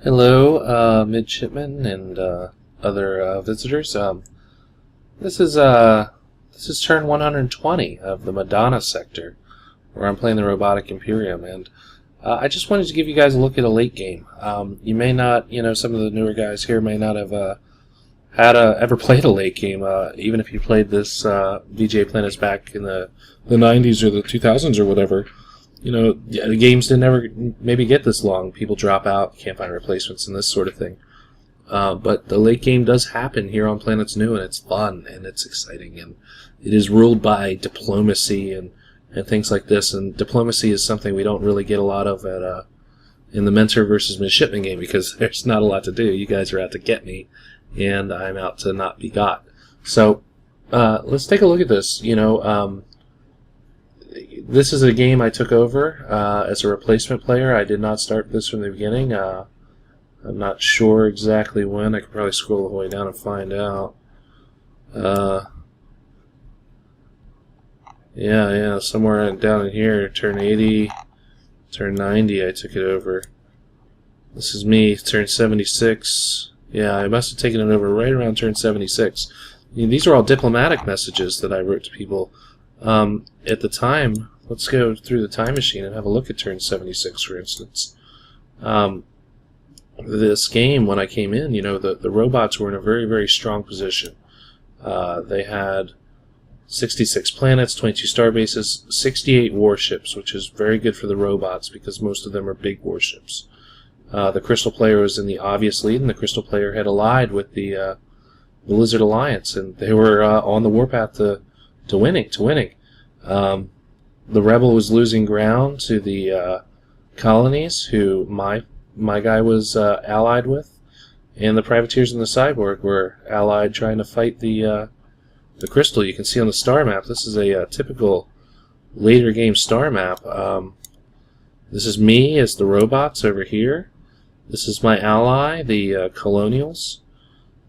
Hello, midshipmen and other visitors. This is turn 120 of the Madonna sector, where I'm playing the Robotic Imperium, and I just wanted to give you guys a look at a late game. You may not, some of the newer guys here may not have ever played a late game, even if you played this VGA Planets back in the 90s or the 2000s or whatever. The games didn't ever maybe get this long. People drop out, can't find replacements, and this sort of thing. But the late game does happen here on Planets Nu, and it's fun, and it's exciting, and it is ruled by diplomacy and things like this. And diplomacy is something we don't really get a lot of in the Mentor versus Midshipman game, because there's not a lot to do. You guys are out to get me, and I'm out to not be got. So let's take a look at this. This is a game I took over as a replacement player. I did not start this from the beginning. I'm not sure exactly when. I could probably scroll the way down and find out. Yeah, somewhere down in here, turn 80, turn 90, I took it over. This is me, turn 76. Yeah, I must have taken it over right around turn 76. These are all diplomatic messages that I wrote to people. At the time, let's go through the time machine and have a look at turn 76, for instance. This game, when I came in, the robots were in a very, very strong position. They had 66 planets, 22 star bases, 68 warships, which is very good for the robots because most of them are big warships. The Crystal player was in the obvious lead, and the Crystal player had allied with the Lizard Alliance, and they were on the warpath to winning. The Rebel was losing ground to the colonies, who my guy was allied with, and the Privateers and the Cyborg were allied, trying to fight the Crystal. You can see on the star map, this is a typical later game star map. This is me as the robots over here. This is my ally, the Colonials.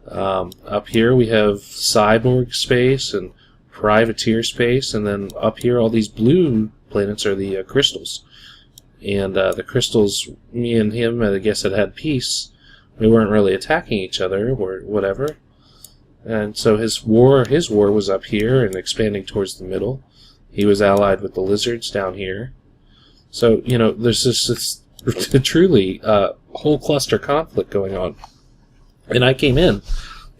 Up here we have Cyborg space and Privateer space, and then up here all these blue planets are the Crystals. And the Crystals, me and him, I guess, had peace. We weren't really attacking each other or whatever. And so his war was up here and expanding towards the middle. He was allied with the Lizards down here. So, there's this truly whole cluster conflict going on. And I came in,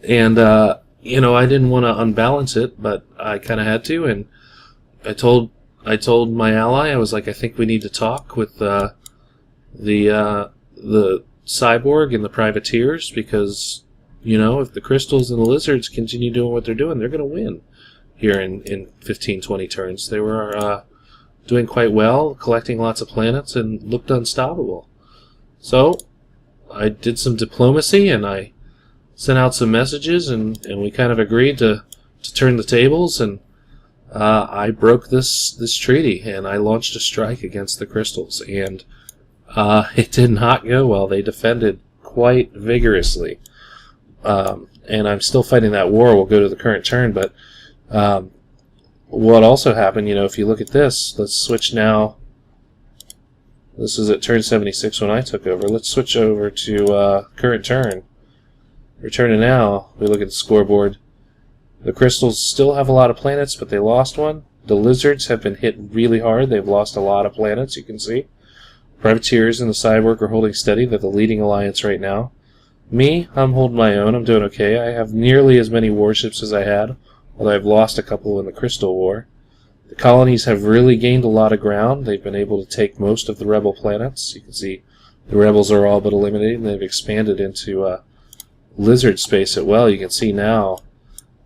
and I didn't want to unbalance it, but I kind of had to, and I told my ally, I was like, I think we need to talk with the Cyborg and the Privateers, because if the Crystals and the Lizards continue doing what they're doing, they're going to win here in 15, 20 turns. They were doing quite well, collecting lots of planets, and looked unstoppable. So I did some diplomacy, and I sent out some messages, and we kind of agreed to turn the tables, and I broke this treaty, and I launched a strike against the Crystals, and it did not go well. They defended quite vigorously, and I'm still fighting that war. We'll go to the current turn, but what also happened, if you look at this, let's switch now. This is at turn 76 when I took over. Let's switch over to current turn. Returning now, we look at the scoreboard. The Crystals still have a lot of planets, but they lost one. The Lizards have been hit really hard. They've lost a lot of planets, you can see. Privateers and the Cyborg are holding steady. They're the leading alliance right now. Me, I'm holding my own. I'm doing okay. I have nearly as many warships as I had, although I've lost a couple in the Crystal War. The colonies have really gained a lot of ground. They've been able to take most of the Rebel planets. You can see the Rebels are all but eliminated, and they've expanded into Lizard space as well. You can see now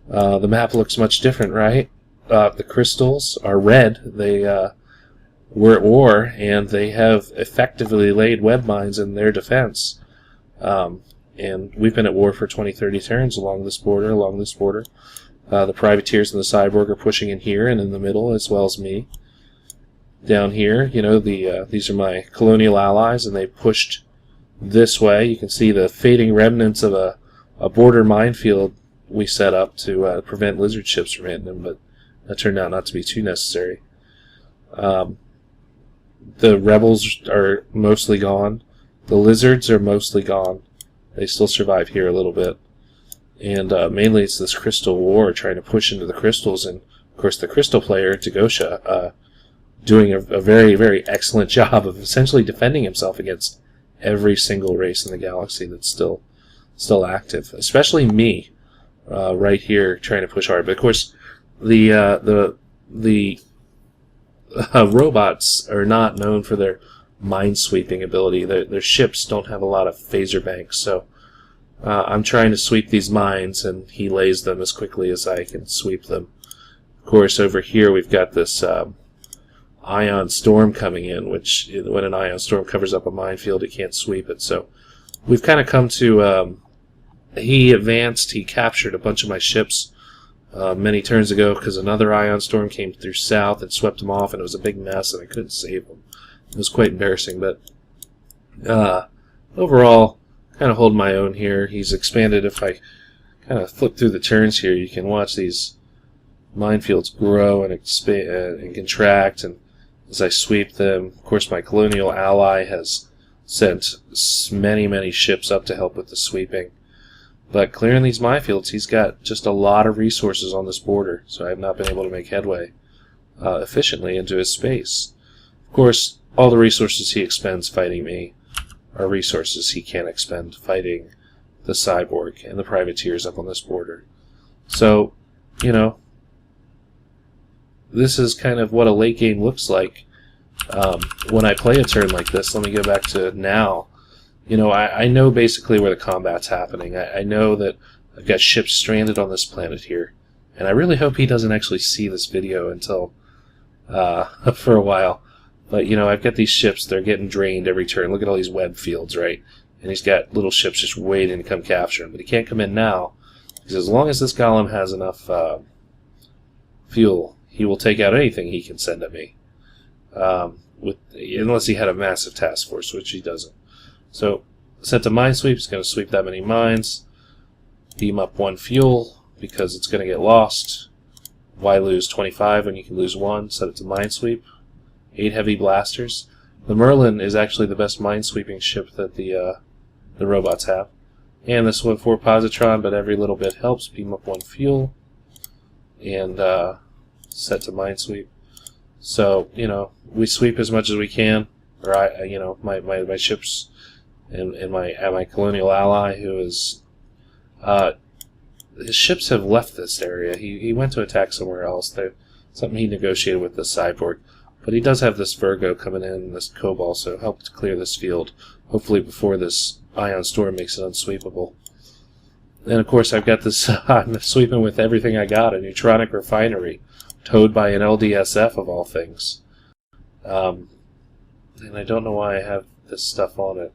the map looks much different, right? The Crystals are red. They were at war, and they have effectively laid web mines in their defense. And we've been at war for 20, 30 turns along this border, The Privateers and the Cyborg are pushing in here and in the middle, as well as me. Down here, these are my colonial allies, and they pushed this way. You can see the fading remnants of a border minefield we set up to prevent lizard ships from hitting them, but that turned out not to be too necessary. The Rebels are mostly gone. The lizards are mostly gone. They still survive here a little bit. And mainly it's this crystal war, trying to push into the crystals, and of course the crystal player, Tagosha, doing a very, very excellent job of essentially defending himself against every single race in the galaxy that's still active. Especially me, right here, trying to push hard. But of course, the robots are not known for their mine-sweeping ability. Their ships don't have a lot of phaser banks, so I'm trying to sweep these mines, and he lays them as quickly as I can sweep them. Of course, over here we've got this ion storm coming in, which when an ion storm covers up a minefield, it can't sweep it. So we've kind of come to... he advanced, he captured a bunch of my ships many turns ago because another ion storm came through south and swept him off, and it was a big mess, and I couldn't save him. It was quite embarrassing, but overall, kind of hold my own here. He's expanded. If I kind of flip through the turns here, you can watch these minefields grow and expand and contract, and as I sweep them, of course my colonial ally has sent many, many ships up to help with the sweeping. But clearing these minefields, he's got just a lot of resources on this border, so I have not been able to make headway efficiently into his space. Of course, all the resources he expends fighting me are resources he can't expend fighting the cyborg and the privateers up on this border. So, you know, this is kind of what a late game looks like when I play a turn like this. Let me go back to now. You know, I know basically where the combat's happening. I know that I've got ships stranded on this planet here, and I really hope he doesn't actually see this video until for a while. But, you know, I've got these ships, they're getting drained every turn. Look at all these web fields, right? And he's got little ships just waiting to come capture him. But he can't come in now, because as long as this golem has enough fuel, he will take out anything he can send at me. Unless he had a massive task force, which he doesn't. So, set to mine sweep, it's going to sweep that many mines. Beam up 1 fuel, because it's going to get lost. Why lose 25 when you can lose 1? Set it to mine sweep. 8 heavy blasters. The Merlin is actually the best mine-sweeping ship that the robots have. And this one 4 positron, but every little bit helps. Beam up 1 fuel. And set to mine sweep. So, you know, we sweep as much as we can. Or you know, my ships and my colonial ally, who is his ships have left this area. He went to attack somewhere else. Something he negotiated with the cyborg. But he does have this Virgo coming in, this Cobalt, so help to clear this field, hopefully before this ion storm makes it unsweepable. And of course I've got this, I'm sweeping with everything I got, a neutronic refinery, towed by an LDSF of all things. And I don't know why I have this stuff on it.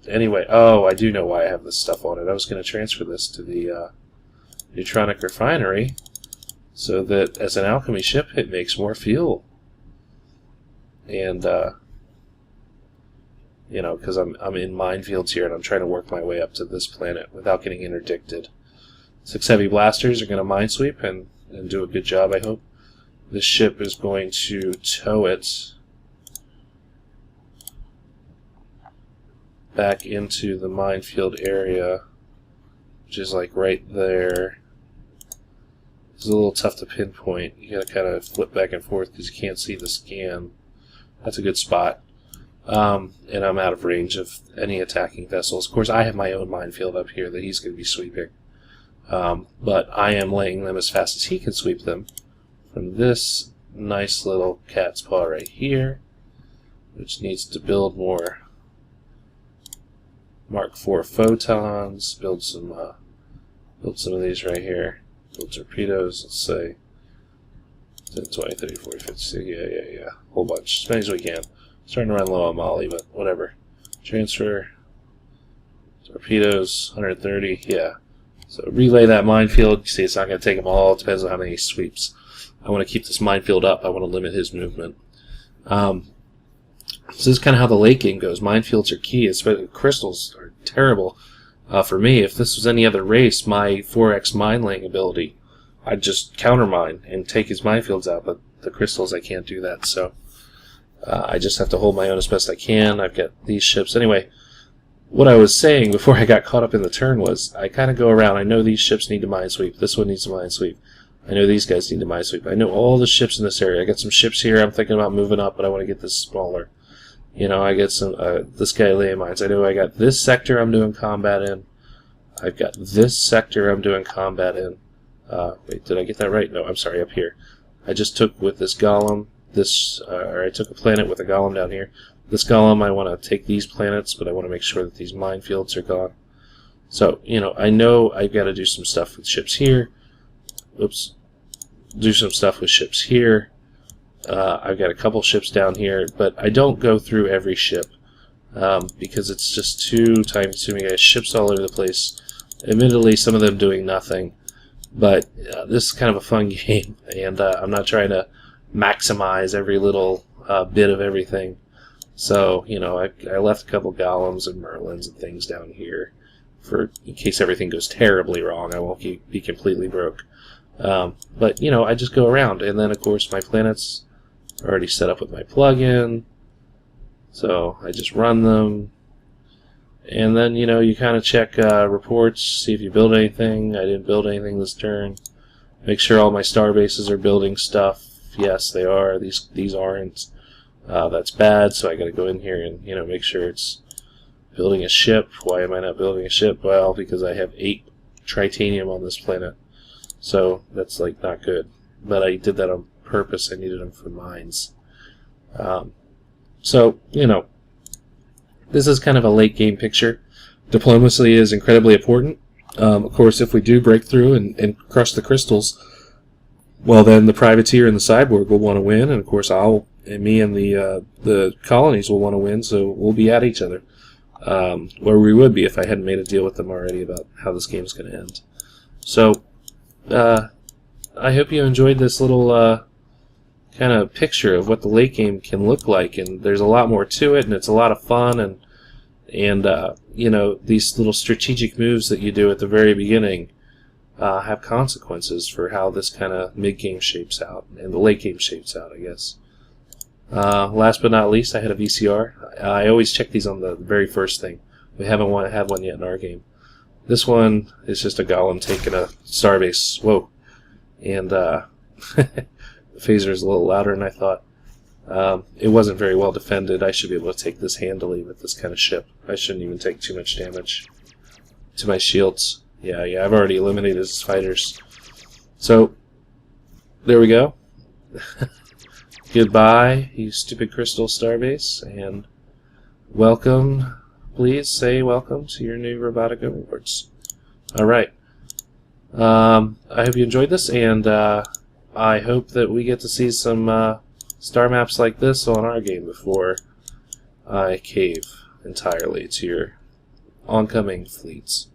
Anyway, oh, I do know why I have this stuff on it. I was going to transfer this to the neutronic refinery, so that as an alchemy ship, it makes more fuel. And, you know, because I'm in minefields here, and I'm trying to work my way up to this planet without getting interdicted. 6 heavy blasters are going to minesweep and do a good job, I hope. This ship is going to tow it back into the minefield area, which is like right there. It's a little tough to pinpoint. You gotta kind of flip back and forth because you can't see the scan. That's a good spot. And I'm out of range of any attacking vessels. Of course, I have my own minefield up here that he's going to be sweeping. But I am laying them as fast as he can sweep them from this nice little cat's paw right here, which needs to build more Mark IV photons, build some of these right here. Build torpedoes, let's say 10, 20, 30, 40, 50, 60, yeah. Whole bunch. As many as we can. Starting to run low on Molly, but whatever. Transfer. Torpedoes, 130, yeah. So relay that minefield. You see, it's not going to take them all. It depends on how many he sweeps. I want to keep this minefield up. I want to limit his movement. So this is kind of how the late game goes. Minefields are key. Especially crystals are terrible. For me, if this was any other race, my 4x mine laying ability, I'd just countermine and take his minefields out, but the crystals, I can't do that. So I just have to hold my own as best I can. I've got these ships. Anyway, what I was saying before I got caught up in the turn was I kind of go around. I know these ships need to minesweep. This one needs to minesweep. I know these guys need to minesweep. I know all the ships in this area. I got some ships here I'm thinking about moving up, but I want to get this smaller. You know, I get some, this guy laying mines. I know I got this sector I'm doing combat in. I've got this sector I'm doing combat in. Wait, did I get that right? No, I'm sorry, up here. I just took with this golem, or I took a planet with a golem down here. This golem, I want to take these planets, but I want to make sure that these minefields are gone. So, you know I've got to do some stuff with ships here. Oops. Do some stuff with ships here. I've got a couple ships down here, but I don't go through every ship because it's just too time-consuming. I have ships all over the place. Admittedly, some of them doing nothing, but this is kind of a fun game, and I'm not trying to maximize every little bit of everything. So, you know, I left a couple golems and merlins and things down here in case everything goes terribly wrong. I won't be completely broke. But, you know, I just go around, and then, of course, my planets are already set up with my plugin, so I just run them, and then, you know, you kind of check reports, see if you build anything. I didn't build anything this turn. Make sure all my star bases are building stuff. Yes, they are. These aren't. That's bad, so I got to go in here and, you know, make sure it's building a ship. Why am I not building a ship? Well, because I have 8 tritanium on this planet. So that's like not good, but I did that on purpose. I needed them for mines. So, you know, this is kind of a late game picture. Diplomacy is incredibly important. Of course, if we do break through and crush the crystals, well, then the privateer and the cyborg will want to win, and of course me and the colonies will want to win. So we'll be at each other, where we would be if I hadn't made a deal with them already about how this game is going to end. So. I hope you enjoyed this little kind of picture of what the late game can look like, and there's a lot more to it, and it's a lot of fun, and you know, these little strategic moves that you do at the very beginning have consequences for how this kind of mid-game shapes out, and the late game shapes out, I guess. Last but not least, I had a VCR. I always check these on the very first thing. We haven't had one yet in our game. This one is just a golem taking a starbase. Whoa. And the phaser is a little louder than I thought. It wasn't very well defended. I should be able to take this handily with this kind of ship. I shouldn't even take too much damage to my shields. Yeah, I've already eliminated his fighters. So, there we go. Goodbye, you stupid crystal starbase, and welcome. Please say welcome to your new robotic overlords. Alright. I hope you enjoyed this, and I hope that we get to see some star maps like this on our game before I cave entirely to your oncoming fleets.